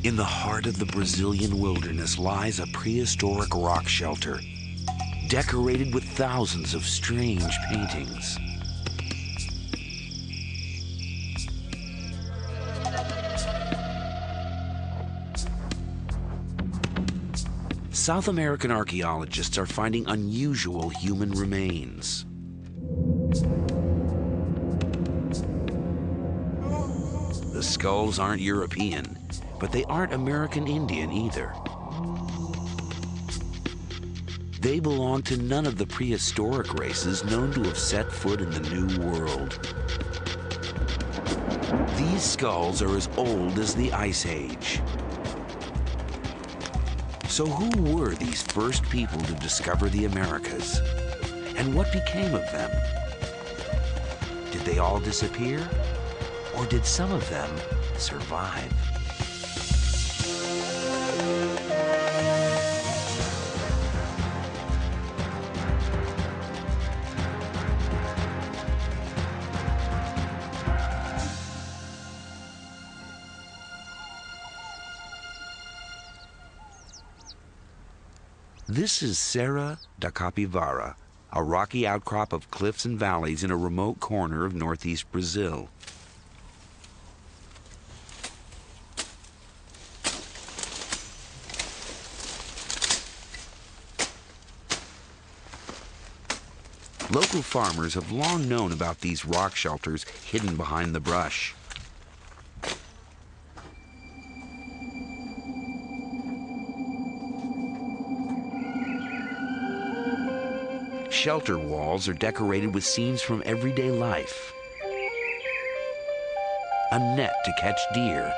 In the heart of the Brazilian wilderness lies a prehistoric rock shelter, decorated with thousands of strange paintings. South American archaeologists are finding unusual human remains. The skulls aren't European, but they aren't American Indian either. They belong to none of the prehistoric races known to have set foot in the New World. These skulls are as old as the Ice Age. So who were these first people to discover the Americas? And what became of them? Did they all disappear? Or did some of them survive? This is Serra da Capivara, a rocky outcrop of cliffs and valleys in a remote corner of northeast Brazil. Local farmers have long known about these rock shelters hidden behind the brush. Shelter walls are decorated with scenes from everyday life. A net to catch deer.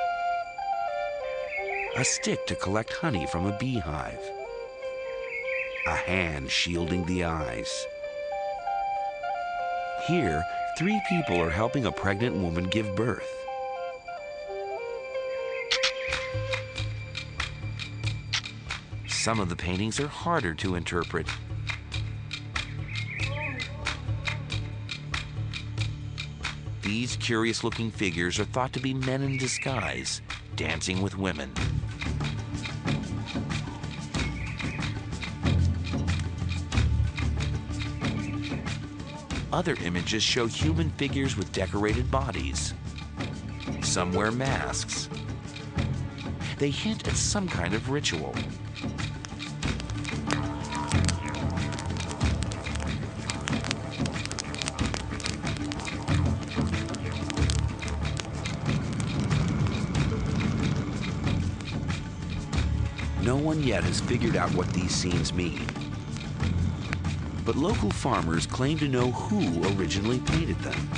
A stick to collect honey from a beehive. A hand shielding the eyes. Here, 3 people are helping a pregnant woman give birth. Some of the paintings are harder to interpret. These curious-looking figures are thought to be men in disguise, dancing with women. Other images show human figures with decorated bodies. Some wear masks. They hint at some kind of ritual. No one yet has figured out what these scenes mean. But local farmers claim to know who originally painted them.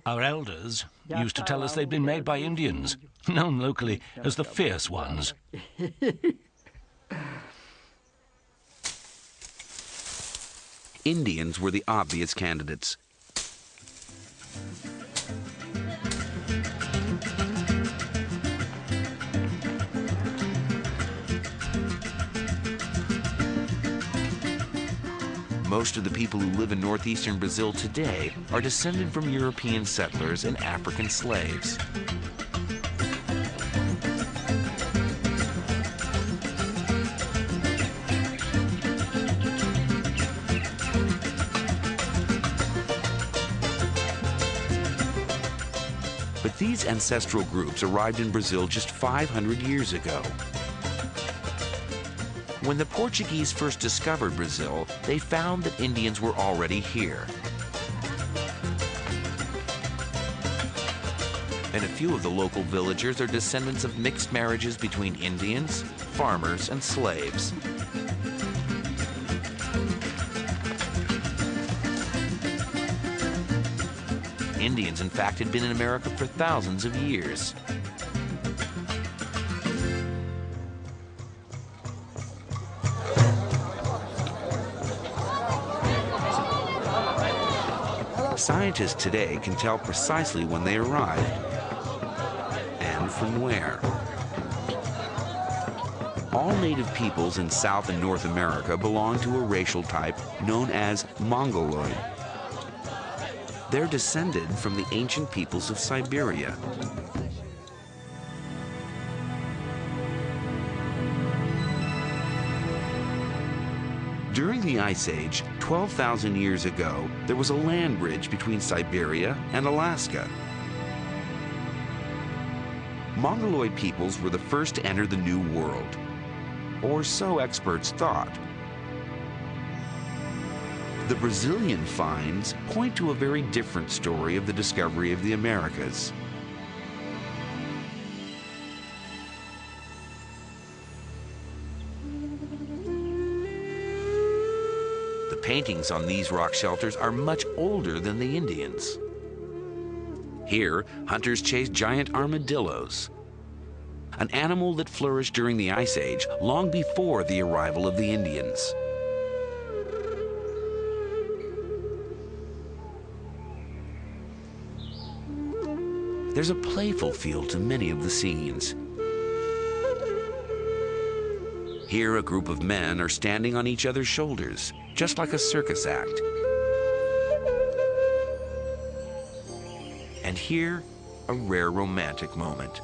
Our elders used to tell us they'd been made by Indians, known locally as the Fierce Ones. Indians were the obvious candidates. Most of the people who live in northeastern Brazil today are descended from European settlers and African slaves. But these ancestral groups arrived in Brazil just 500 years ago. When the Portuguese first discovered Brazil, they found that Indians were already here. And a few of the local villagers are descendants of mixed marriages between Indians, farmers, and slaves. Indians, in fact, had been in America for thousands of years. Scientists today can tell precisely when they arrived and from where. All native peoples in South and North America belong to a racial type known as Mongoloid. They're descended from the ancient peoples of Siberia. During the Ice Age, 12,000 years ago, there was a land bridge between Siberia and Alaska. Mongoloid peoples were the first to enter the New World, or so experts thought. The Brazilian finds point to a very different story of the discovery of the Americas. The paintings on these rock shelters are much older than the Indians. Here, hunters chased giant armadillos, an animal that flourished during the Ice Age long before the arrival of the Indians. There's a playful feel to many of the scenes. Here, a group of men are standing on each other's shoulders, just like a circus act. And here, a rare romantic moment.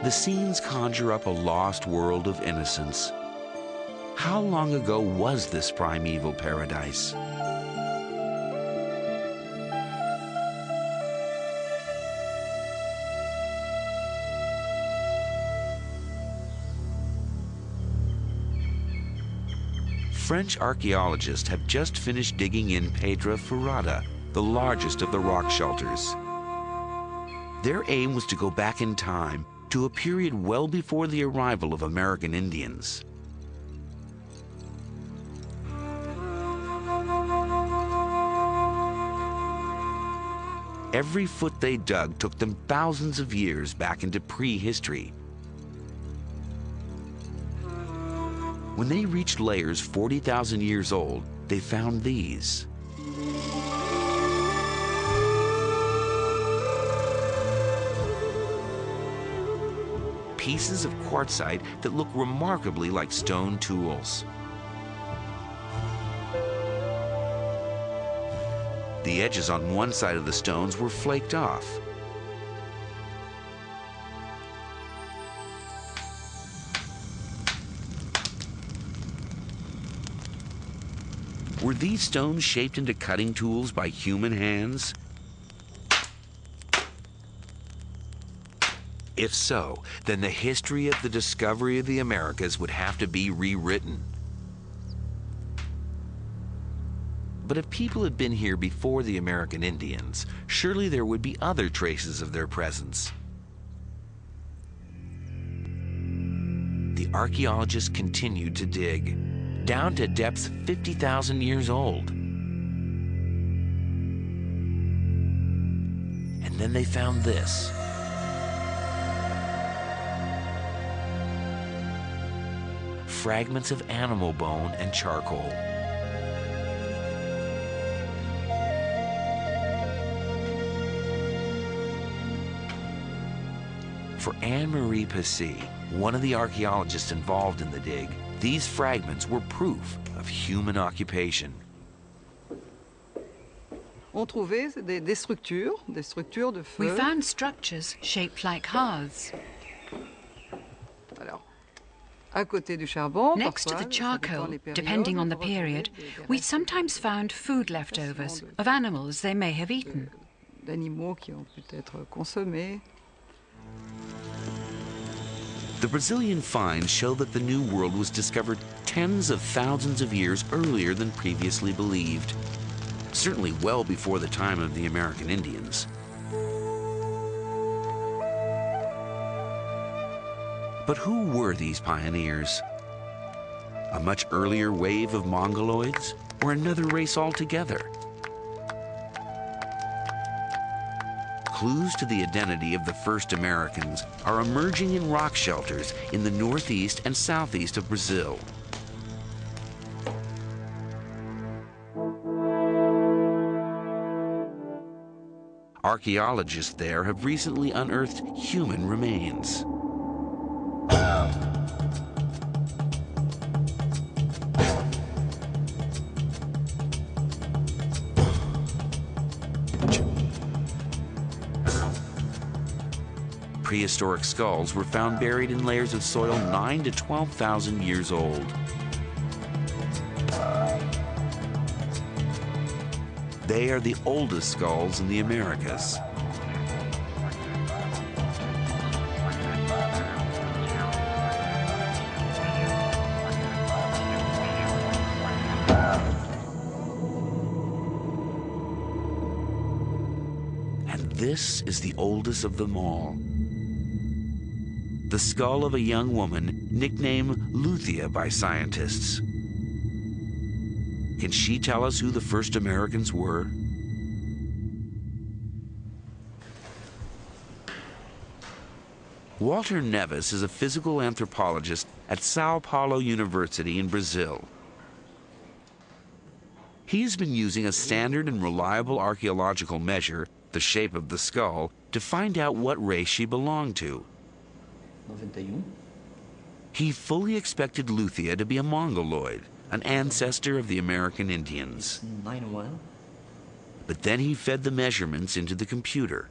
The scenes conjure up a lost world of innocence. How long ago was this primeval paradise? French archaeologists have just finished digging in Pedra Furada, the largest of the rock shelters. Their aim was to go back in time to a period well before the arrival of American Indians. Every foot they dug took them thousands of years back into prehistory. When they reached layers 40,000 years old, they found these. Pieces of quartzite that look remarkably like stone tools. The edges on one side of the stones were flaked off. Were these stones shaped into cutting tools by human hands? If so, then the history of the discovery of the Americas would have to be rewritten. But if people had been here before the American Indians, surely there would be other traces of their presence. The archaeologists continued to dig, down to depths 50,000 years old. And then they found this. Fragments of animal bone and charcoal. For Anne-Marie Passy, one of the archaeologists involved in the dig, these fragments were proof of human occupation. We found structures shaped like hearths. Next to the charcoal, depending on the period, we sometimes found food leftovers of animals they may have eaten. The Brazilian finds show that the New World was discovered tens of thousands of years earlier than previously believed, certainly well before the time of the American Indians. But who were these pioneers? A much earlier wave of Mongoloids, or another race altogether? clues to the identity of the first Americans are emerging in rock shelters in the northeast and southeast of Brazil. Archaeologists there have recently unearthed human remains. Prehistoric skulls were found buried in layers of soil 9,000 to 12,000 years old. They are the oldest skulls in the Americas. And this is the oldest of them all. The skull of a young woman nicknamed Luthia by scientists. Can she tell us who the first Americans were? Walter Neves is a physical anthropologist at Sao Paulo University in Brazil. He's been using a standard and reliable archaeological measure, the shape of the skull, to find out what race she belonged to. 91. He fully expected Luthia to be a Mongoloid, an ancestor of the American Indians. 91. But then he fed the measurements into the computer.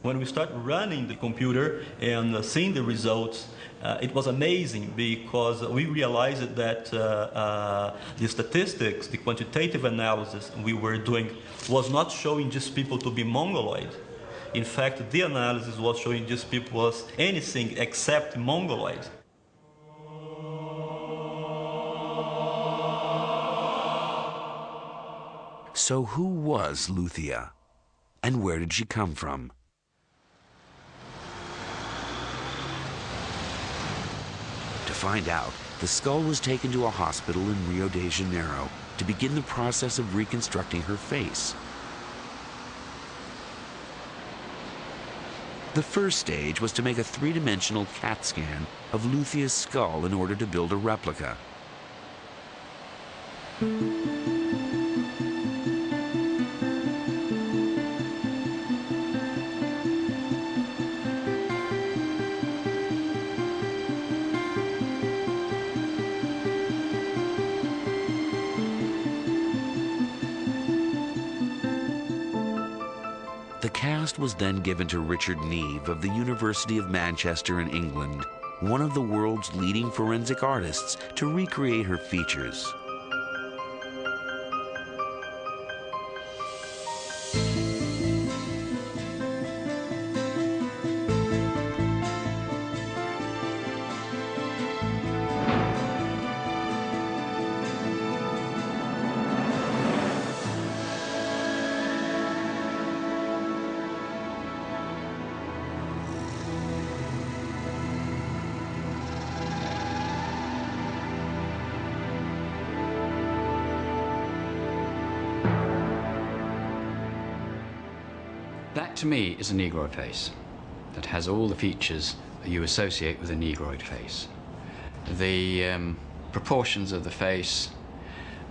When we start running the computer and seeing the results, it was amazing because we realized that the statistics, the quantitative analysis we were doing was not showing just people to be Mongoloid. In fact, the analysis was showing just people was anything except Mongoloid. So who was Luthia? And where did she come from? To find out, the skull was taken to a hospital in Rio de Janeiro to begin the process of reconstructing her face. The first stage was to make a three-dimensional CAT scan of Luthia's skull in order to build a replica. The cast was then given to Richard Neve of the University of Manchester in England, one of the world's leading forensic artists, to recreate her features. That, to me, is a Negroid face that has all the features that you associate with a Negroid face. The proportions of the face,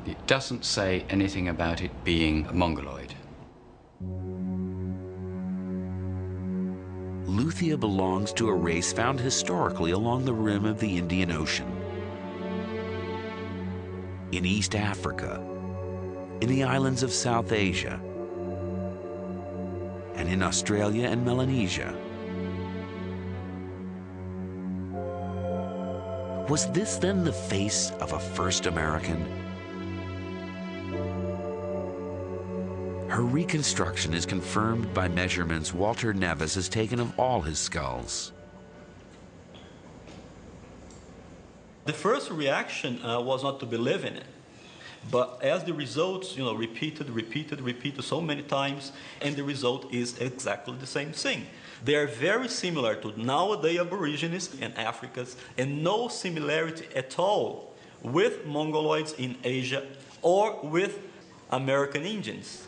it doesn't say anything about it being a Mongoloid. Luthia belongs to a race found historically along the rim of the Indian Ocean, in East Africa, in the islands of South Asia, and in Australia and Melanesia. Was this then the face of a first American? Her reconstruction is confirmed by measurements Walter Neves has taken of all his skulls. The first reaction was not to believe in it. But as the results, repeated so many times, and the result is exactly the same thing. They are very similar to nowadays Aborigines and Africans, and no similarity at all with Mongoloids in Asia or with American Indians.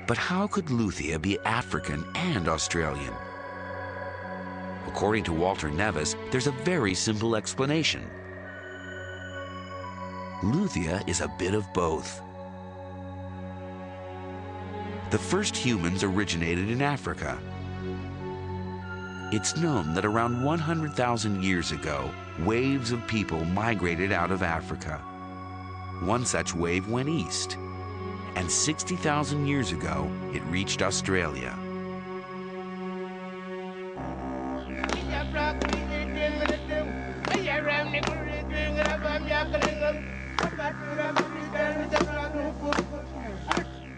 But how could Luthia be African and Australian? According to Walter Nevis, there's a very simple explanation. Luthia is a bit of both. The first humans originated in Africa. It's known that around 100,000 years ago, waves of people migrated out of Africa. One such wave went east, and 60,000 years ago, it reached Australia.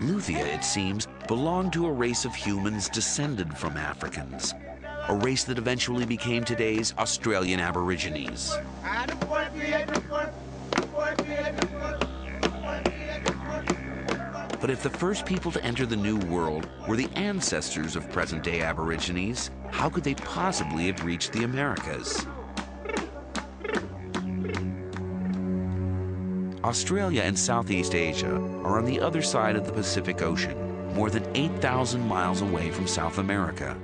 Luthia, it seems, belonged to a race of humans descended from Africans, a race that eventually became today's Australian Aborigines. But if the first people to enter the New World were the ancestors of present-day Aborigines, how could they possibly have reached the Americas? Australia and Southeast Asia are on the other side of the Pacific Ocean, more than 8,000 miles away from South America.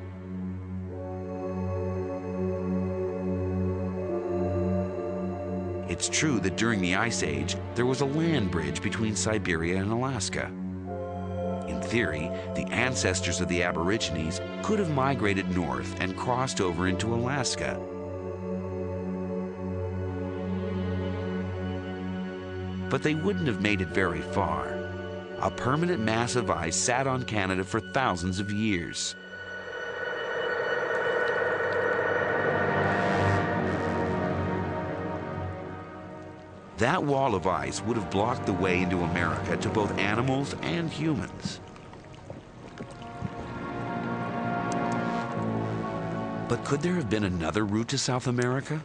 It's true that during the Ice Age, there was a land bridge between Siberia and Alaska. In theory, the ancestors of the Aborigines could have migrated north and crossed over into Alaska. But they wouldn't have made it very far. A permanent mass of ice sat on Canada for thousands of years. That wall of ice would have blocked the way into America to both animals and humans. But could there have been another route to South America?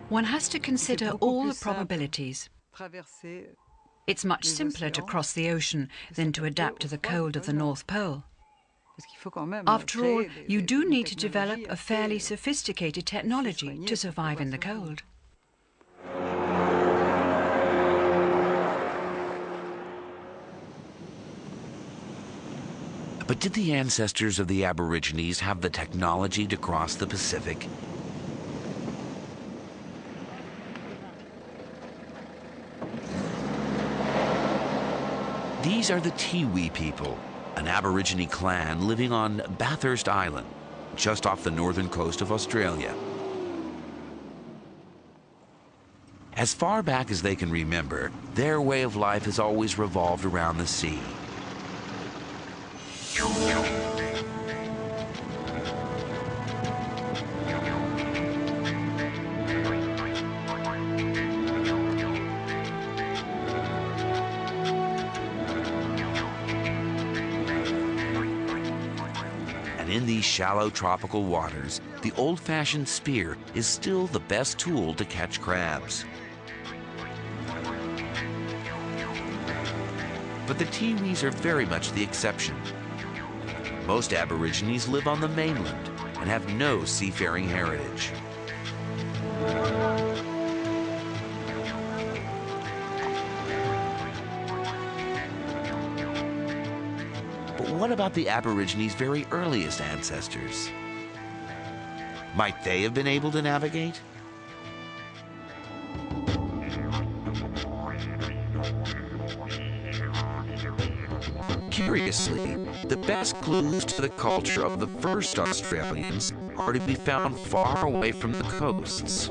One has to consider all the probabilities. It's much simpler to cross the ocean than to adapt to the cold of the North Pole. After all, you do need to develop a fairly sophisticated technology to survive in the cold. But did the ancestors of the Aborigines have the technology to cross the Pacific? These are the Tiwi people, an Aborigine clan living on Bathurst Island, just off the northern coast of Australia. As far back as they can remember, their way of life has always revolved around the sea. And in these shallow tropical waters, the old-fashioned spear is still the best tool to catch crabs. But the Tiwis are very much the exception. Most Aborigines live on the mainland and have no seafaring heritage. But what about the Aborigines' very earliest ancestors? Might they have been able to navigate? Curiously, the best clues to the culture of the first Australians are to be found far away from the coasts.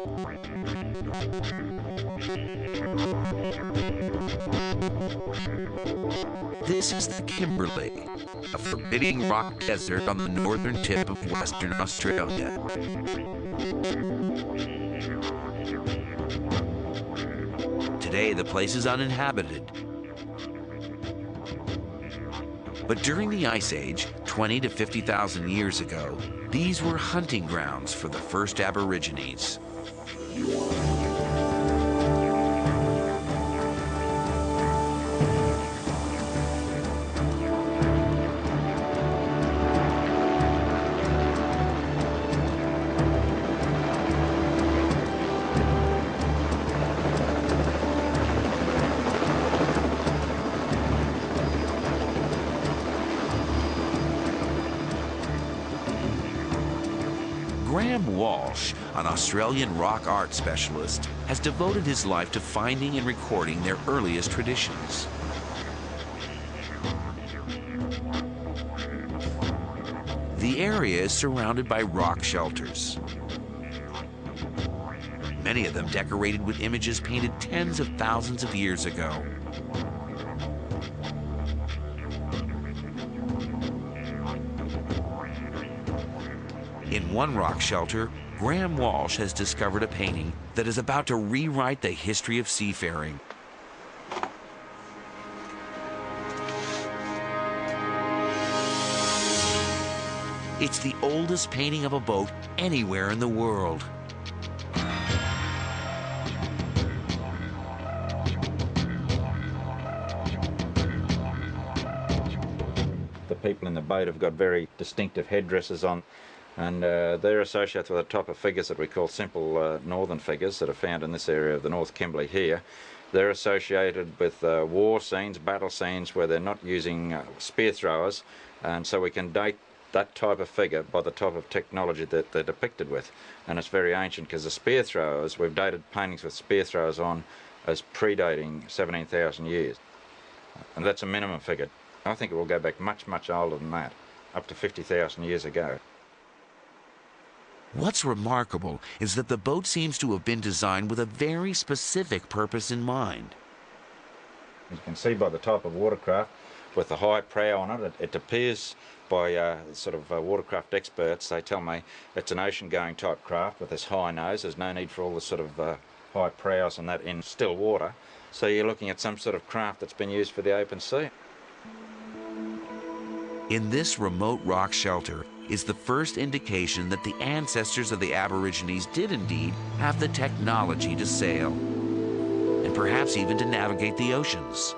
This is the Kimberley, a forbidding rock desert on the northern tip of Western Australia. Today, the place is uninhabited. But during the Ice Age, 20 to 50,000 years ago, these were hunting grounds for the first Aborigines. Graham Walsh, an Australian rock art specialist, has devoted his life to finding and recording their earliest traditions. The area is surrounded by rock shelters, many of them decorated with images painted tens of thousands of years ago. In one rock shelter, Graham Walsh has discovered a painting that is about to rewrite the history of seafaring. It's the oldest painting of a boat anywhere in the world. The people in the boat have got very distinctive headdresses on, and they're associated with a type of figures that we call simple northern figures that are found in this area of the North Kimberley here. They're associated with war scenes, battle scenes where they're not using spear throwers, and so we can date that type of figure by the type of technology that they're depicted with. And it's very ancient because the spear throwers, we've dated paintings with spear throwers on as predating 17,000 years. And that's a minimum figure. I think it will go back much, much older than that, up to 50,000 years ago. What's remarkable is that the boat seems to have been designed with a very specific purpose in mind. You can see by the type of watercraft with the high prow on it, it appears by sort of watercraft experts, they tell me it's an ocean-going type craft with this high nose. There's no need for all the sort of high prows and that in still water. So you're looking at some sort of craft that's been used for the open sea. In this remote rock shelter is the first indication that the ancestors of the Aborigines did indeed have the technology to sail, and perhaps even to navigate the oceans.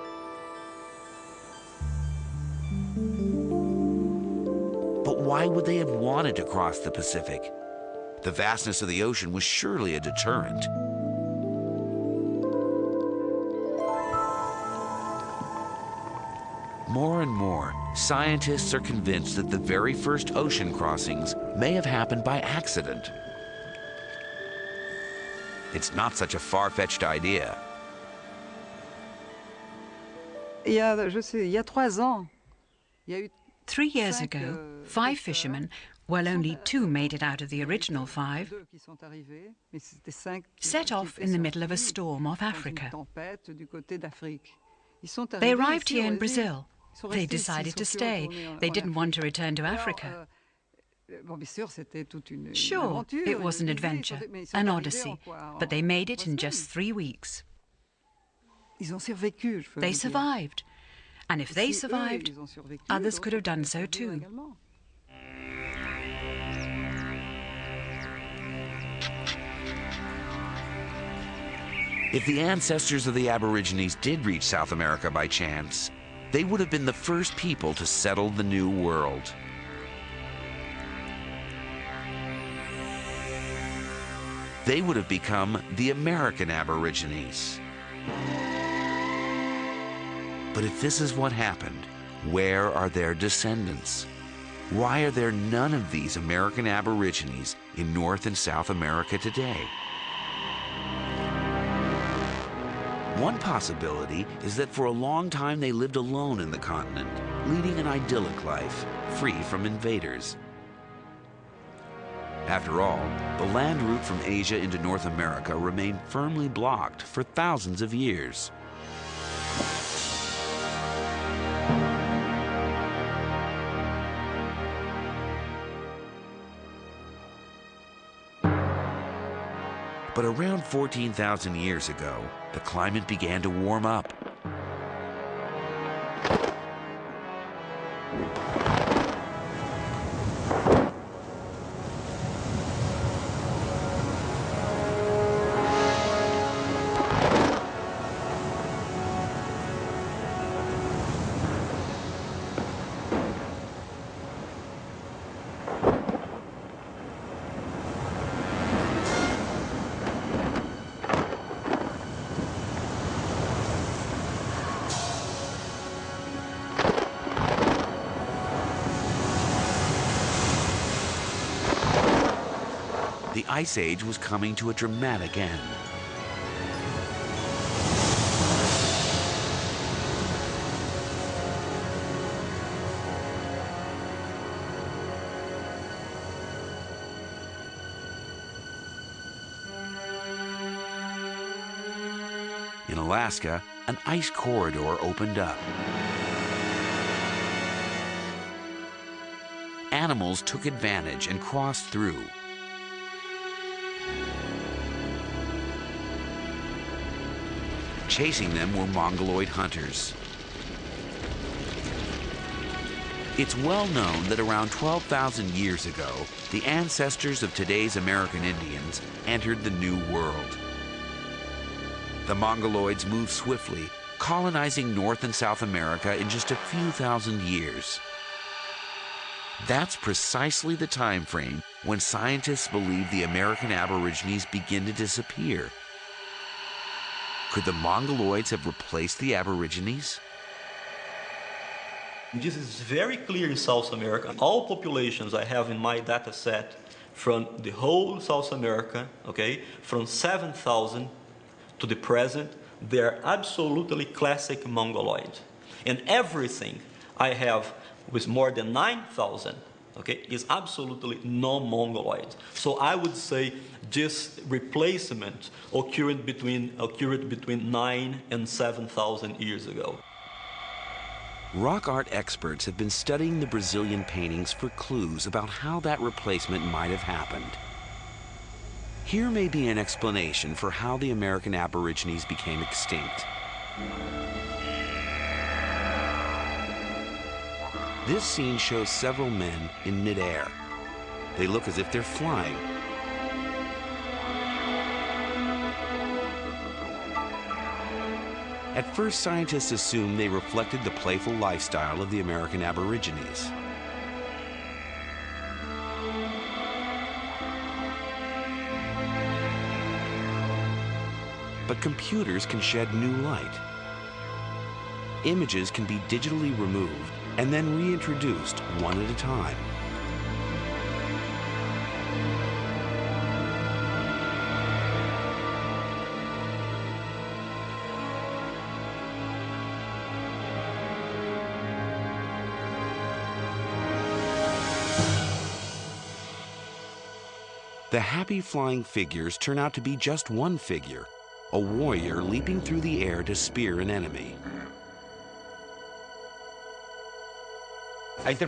But why would they have wanted to cross the Pacific? The vastness of the ocean was surely a deterrent. More and more, scientists are convinced that the very first ocean crossings may have happened by accident. It's not such a far-fetched idea. Il y a 3 ans, 3 years ago, 5 fishermen, well, only 2 made it out of the original 5, set off in the middle of a storm off Africa. They arrived here in Brazil. They decided to stay. They didn't want to return to Africa. Sure, it was an adventure, an odyssey, but they made it in just 3 weeks. They survived. And if they survived, others could have done so too. If the ancestors of the Aborigines did reach South America by chance, they would have been the first people to settle the New World. They would have become the American Aborigines. But if this is what happened, where are their descendants? Why are there none of these American Aborigines in North and South America today? One possibility is that for a long time they lived alone in the continent, leading an idyllic life, free from invaders. After all, the land route from Asia into North America remained firmly blocked for thousands of years. But around 14,000 years ago, the climate began to warm up. The Ice Age was coming to a dramatic end. In Alaska, an ice corridor opened up. Animals took advantage and crossed through. Chasing them were Mongoloid hunters. It's well known that around 12,000 years ago, the ancestors of today's American Indians entered the New World. The Mongoloids moved swiftly, colonizing North and South America in just a few thousand years. That's precisely the time frame when scientists believe the American Aborigines begin to disappear. Could the Mongoloids have replaced the Aborigines? This is very clear in South America. All populations I have in my data set from the whole South America, okay, from 7,000 to the present, they're absolutely classic Mongoloid. And everything I have with more than 9,000, okay, is absolutely non-Mongoloid. So I would say this replacement occurred between 9 and 7,000 years ago. Rock art experts have been studying the Brazilian paintings for clues about how that replacement might have happened. Here may be an explanation for how the American Aborigines became extinct. This scene shows several men in midair. They look as if they're flying. At first, scientists assumed they reflected the playful lifestyle of the American Aborigines. But computers can shed new light. Images can be digitally removed and then reintroduced one at a time. The happy flying figures turn out to be just one figure, a warrior leaping through the air to spear an enemy. At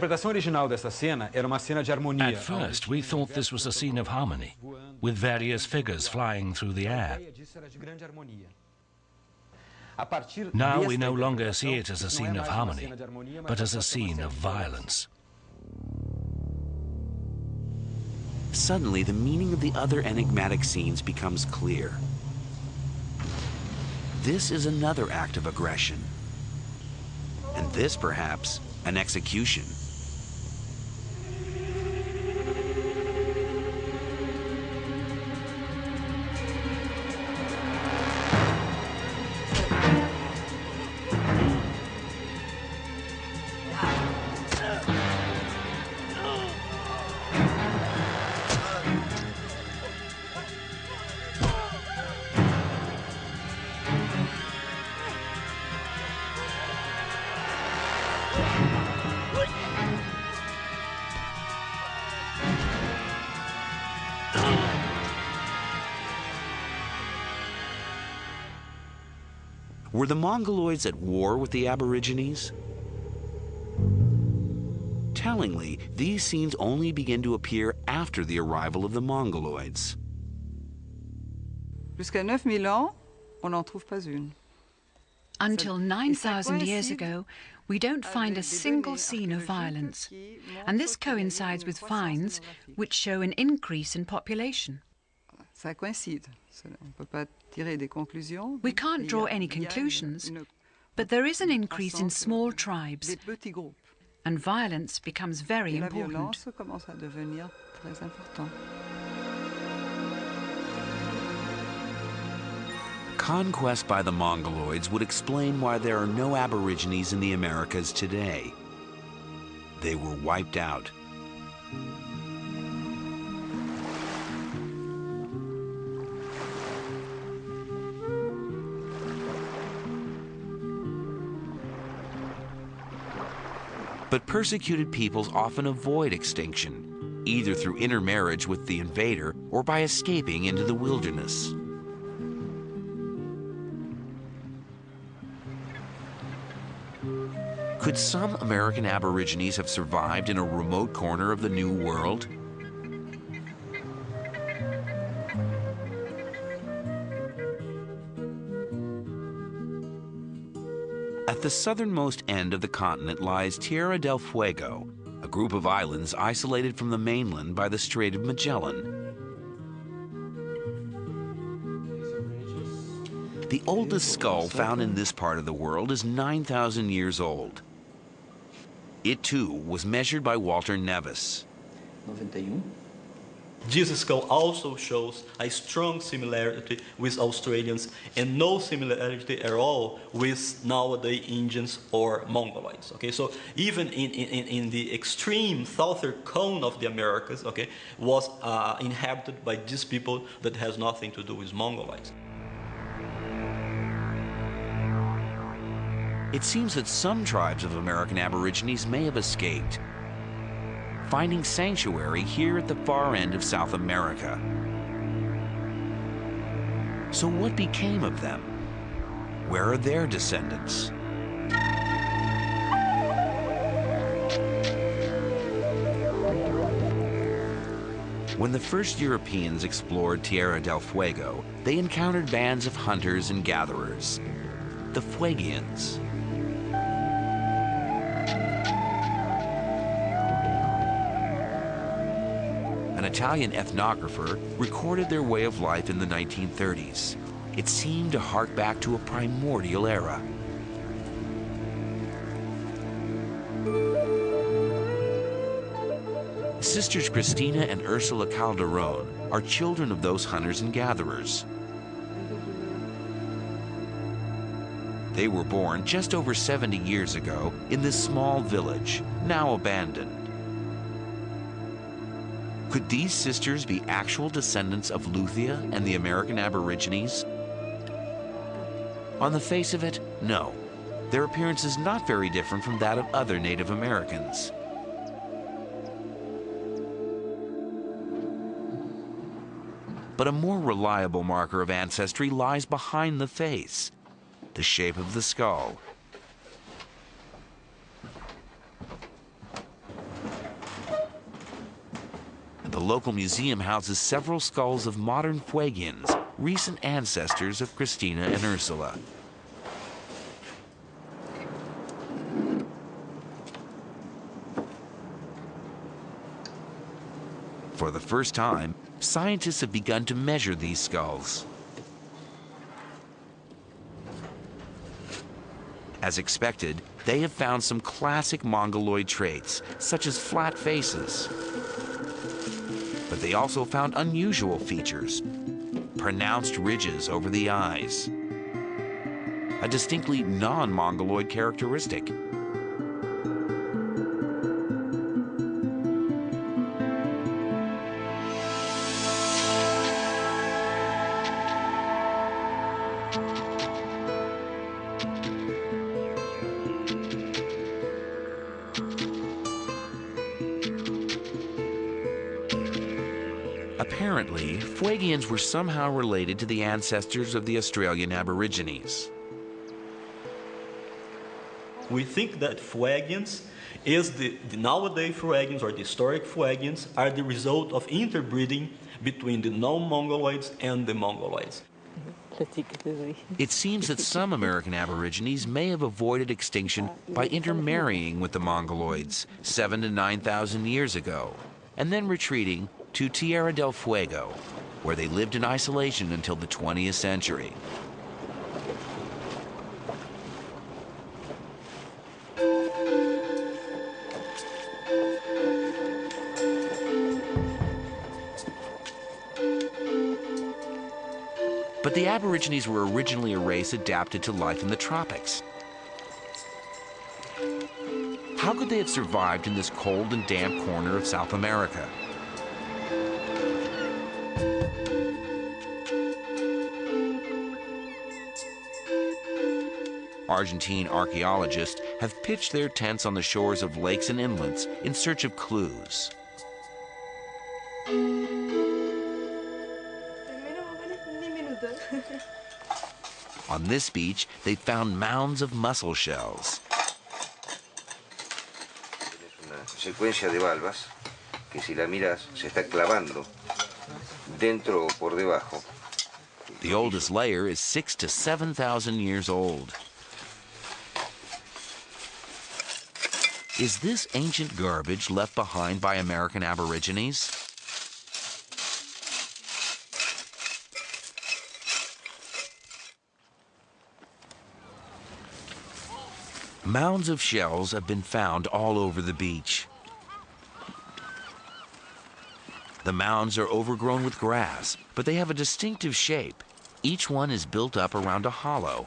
first, we thought this was a scene of harmony, with various figures flying through the air. Now we no longer see it as a scene of harmony, but as a scene of violence. Suddenly, the meaning of the other enigmatic scenes becomes clear. This is another act of aggression. And this, perhaps, an execution. Were the Mongoloids at war with the Aborigines? Tellingly, these scenes only begin to appear after the arrival of the Mongoloids. Jusqu'à 9000 ans, on n'en trouve pas une. Until 9,000 years ago, we don't find a single scene of violence, and this coincides with finds which show an increase in population. Ça coïncide. On peut pas tirer des conclusions. We can't draw any conclusions, but there is an increase in small tribes, and violence becomes very important. La violence commence à devenir très important. Conquest by the Mongoloids would explain why there are no Aborigines in the Americas today. They were wiped out. But persecuted peoples often avoid extinction, either through intermarriage with the invader or by escaping into the wilderness. Could some American Aborigines have survived in a remote corner of the New World? At the southernmost end of the continent lies Tierra del Fuego, a group of islands isolated from the mainland by the Strait of Magellan. The oldest skull found in this part of the world is 9,000 years old. It too was measured by Walter Nevis. 91. This skull also shows a strong similarity with Australians and no similarity at all with nowadays Indians or Mongoloids. Okay, so even in the extreme southern cone of the Americas, okay, was inhabited by these people that has nothing to do with Mongoloids. It seems that some tribes of American Aborigines may have escaped, finding sanctuary here at the far end of South America. So what became of them? Where are their descendants? When the first Europeans explored Tierra del Fuego, they encountered bands of hunters and gatherers, the Fuegians. An Italian ethnographer recorded their way of life in the 1930s. It seemed to hark back to a primordial era. Sisters Cristina and Ursula Calderon are children of those hunters and gatherers. They were born just over 70 years ago in this small village, now abandoned. Could these sisters be actual descendants of Luthia and the American Aborigines? On the face of it, no. Their appearance is not very different from that of other Native Americans. But a more reliable marker of ancestry lies behind the face, the shape of the skull. The local museum houses several skulls of modern Fuegians, recent ancestors of Cristina and Ursula. For the first time, scientists have begun to measure these skulls. As expected, they have found some classic Mongoloid traits, such as flat faces. But they also found unusual features, pronounced ridges over the eyes, a distinctly non-Mongoloid characteristic. Apparently, Fuegians were somehow related to the ancestors of the Australian Aborigines. We think that Fuegians is the nowadays Fuegians or the historic Fuegians are the result of interbreeding between the non-Mongoloids and the Mongoloids. It seems that some American Aborigines may have avoided extinction by intermarrying with the Mongoloids 7,000 to 9,000 years ago, and then retreating to Tierra del Fuego, where they lived in isolation until the 20th century. But the Aborigines were originally a race adapted to life in the tropics. How could they have survived in this cold and damp corner of South America? Argentine archaeologists have pitched their tents on the shores of lakes and inlets in search of clues. On this beach, they found mounds of mussel shells. Una secuencia de valvas que si la miras se está clavando dentro o por debajo. The oldest layer is 6,000 to 7,000 years old. Is this ancient garbage left behind by American Aborigines? Mounds of shells have been found all over the beach. The mounds are overgrown with grass, but they have a distinctive shape. Each one is built up around a hollow.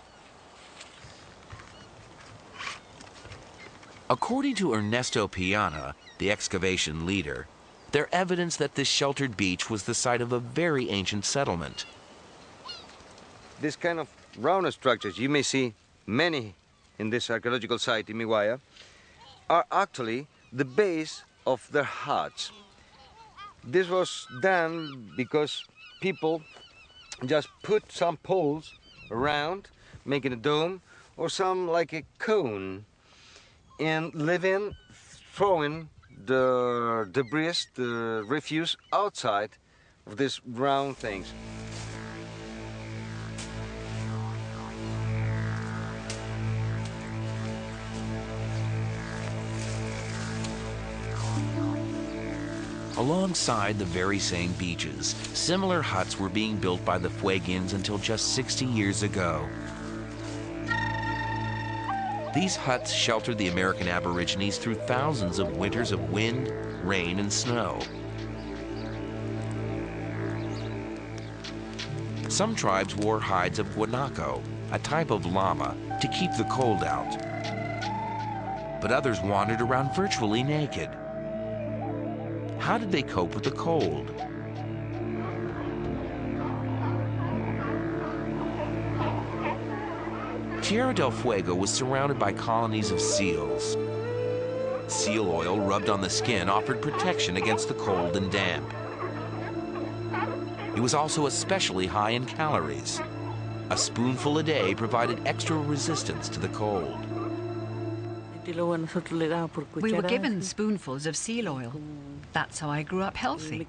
According to Ernesto Piana, the excavation leader, they're evidence that this sheltered beach was the site of a very ancient settlement. This kind of round structures, you may see many in this archaeological site in Miwaya, are actually the base of their huts. This was done because people just put some poles around, making a dome, or some like a cone, and living, throwing the debris, the refuse outside of these round things. Alongside the very same beaches, similar huts were being built by the Fuegians until just 60 years ago. These huts sheltered the American Aborigines through thousands of winters of wind, rain, and snow. Some tribes wore hides of guanaco, a type of llama, to keep the cold out. But others wandered around virtually naked. How did they cope with the cold? Tierra del Fuego was surrounded by colonies of seals. Seal oil rubbed on the skin offered protection against the cold and damp. It was also especially high in calories. A spoonful a day provided extra resistance to the cold. We were given spoonfuls of seal oil. That's how I grew up healthy.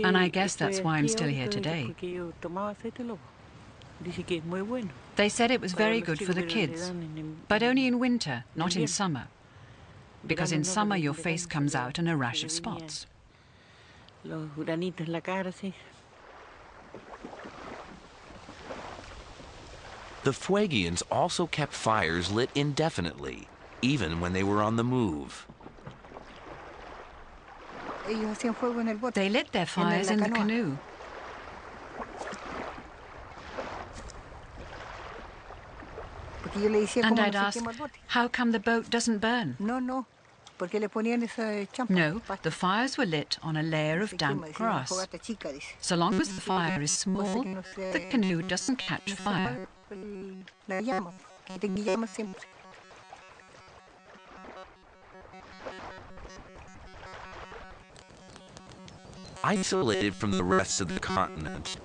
And I guess that's why I'm still here today. They said it was very good for the kids, but only in winter, not in summer. Because in summer your face comes out in a rash of spots. The Fuegians also kept fires lit indefinitely, even when they were on the move. They lit their fires in the canoe. And I'd ask, how come the boat doesn't burn? No, the fires were lit on a layer of damp grass. So long as the fire is small, the canoe doesn't catch fire. Isolated from the rest of the continent,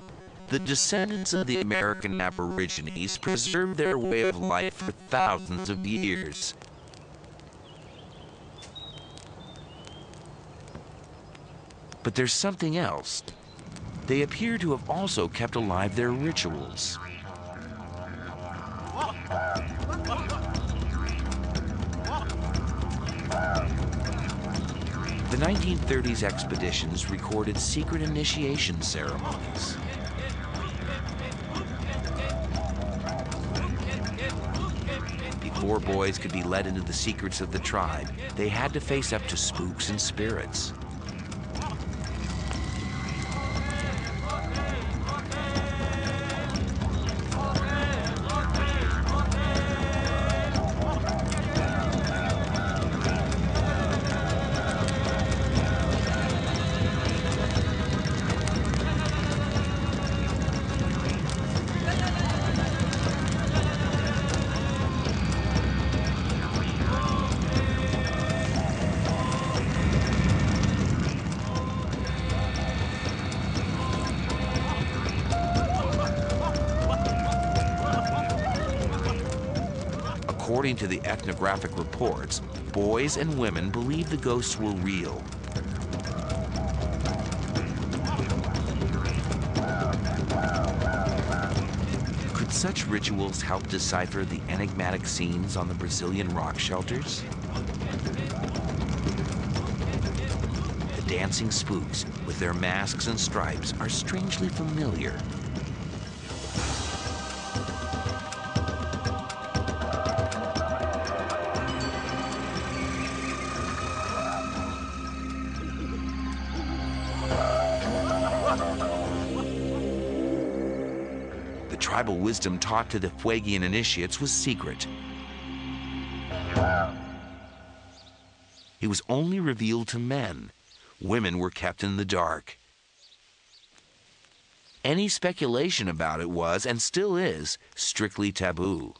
the descendants of the American Aborigines preserved their way of life for thousands of years. But there's something else. They appear to have also kept alive their rituals. The 1930s expeditions recorded secret initiation ceremonies. Before boys could be led into the secrets of the tribe, they had to face up to spooks and spirits. According to the ethnographic reports, boys and women believed the ghosts were real. Could such rituals help decipher the enigmatic scenes on the Brazilian rock shelters? The dancing spooks, with their masks and stripes, are strangely familiar. Tribal wisdom taught to the Fuegian initiates was secret. It was only revealed to men. Women were kept in the dark. Any speculation about it was, and still is, strictly taboo.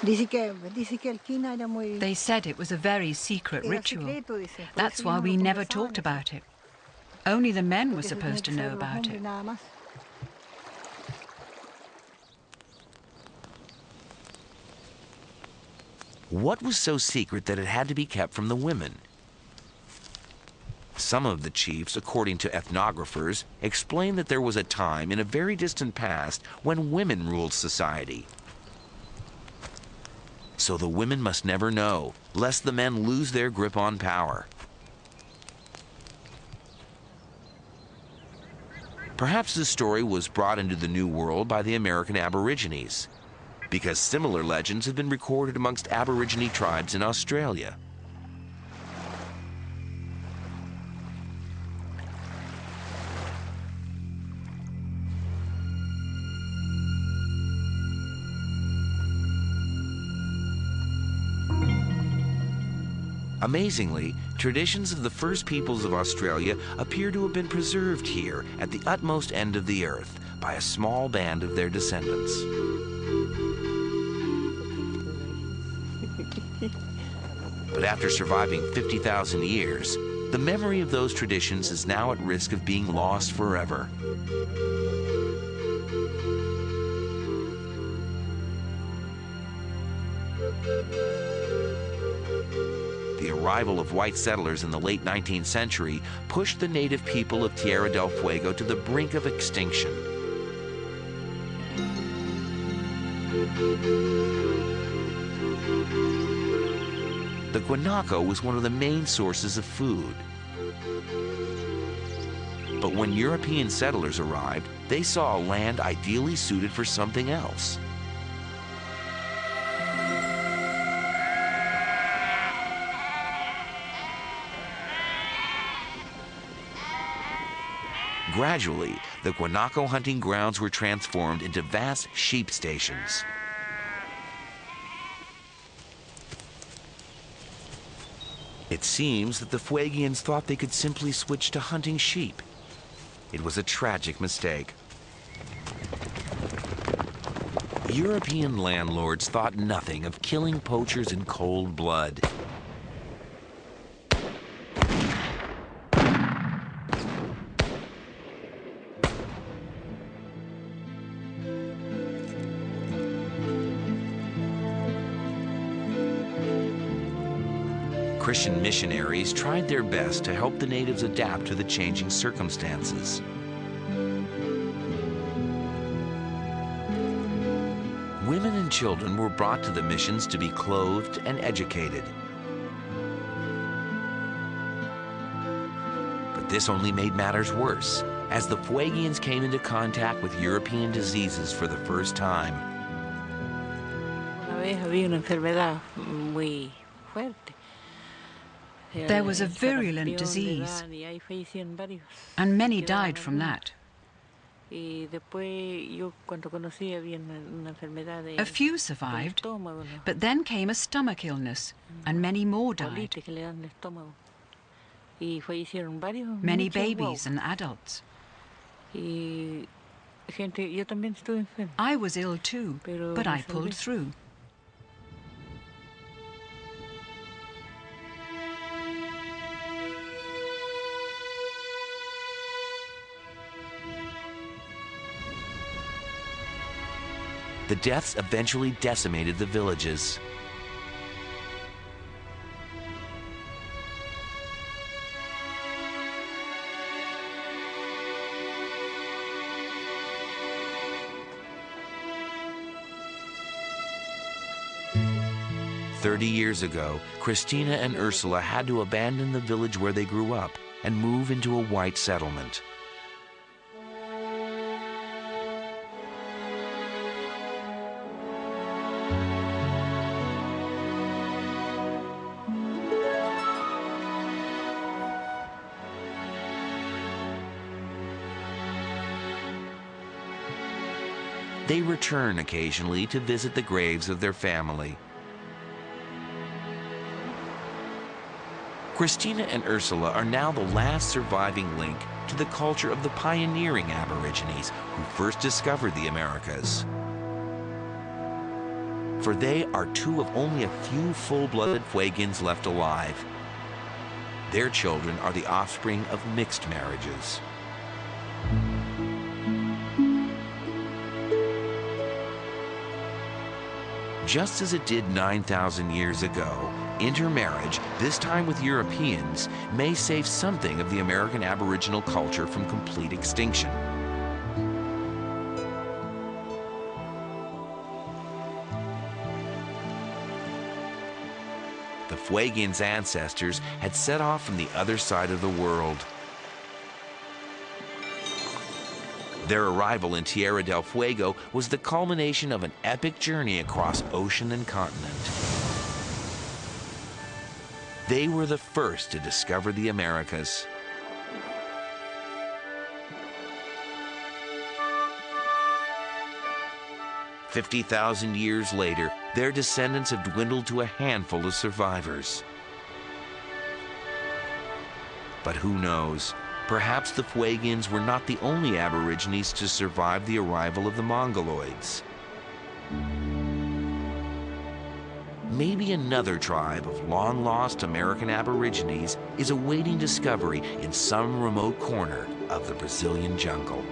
They said it was a very secret ritual. That's why we never talked about it. Only the men were supposed to know about it. What was so secret that it had to be kept from the women? Some of the chiefs, according to ethnographers, explain that there was a time in a very distant past when women ruled society. So the women must never know, lest the men lose their grip on power. Perhaps this story was brought into the New World by the American Aborigines, because similar legends have been recorded amongst Aborigine tribes in Australia. Amazingly, traditions of the first peoples of Australia appear to have been preserved here at the utmost end of the earth by a small band of their descendants. But after surviving 50,000 years, the memory of those traditions is now at risk of being lost forever. The arrival of white settlers in the late 19th century pushed the native people of Tierra del Fuego to the brink of extinction. The guanaco was one of the main sources of food. But when European settlers arrived, they saw a land ideally suited for something else. Gradually, the guanaco hunting grounds were transformed into vast sheep stations. It seems that the Fuegians thought they could simply switch to hunting sheep. It was a tragic mistake. European landlords thought nothing of killing poachers in cold blood. Christian missionaries tried their best to help the natives adapt to the changing circumstances. Women and children were brought to the missions to be clothed and educated. But this only made matters worse, as the Fuegians came into contact with European diseases for the first time. Había una enfermedad muy fuerte. There was a virulent disease, and many died from that. A few survived, but then came a stomach illness, and many more died. Many babies and adults. I was ill too, but I pulled through. The deaths eventually decimated the villages. "30 years ago, Christina and Ursula had to abandon the village where they grew up and move into a white settlement. They return occasionally to visit the graves of their family. Christina and Ursula are now the last surviving link to the culture of the pioneering Aborigines who first discovered the Americas. For they are two of only a few full-blooded Fuegians left alive. Their children are the offspring of mixed marriages. Just as it did 9,000 years ago, intermarriage, this time with Europeans, may save something of the American Aboriginal culture from complete extinction. The Fuegians' ancestors had set off from the other side of the world. Their arrival in Tierra del Fuego was the culmination of an epic journey across ocean and continent. They were the first to discover the Americas. "50,000 years later, their descendants have dwindled to a handful of survivors. But who knows? Perhaps the Fuegians were not the only Aborigines to survive the arrival of the Mongoloids. Maybe another tribe of long-lost American Aborigines is awaiting discovery in some remote corner of the Brazilian jungle.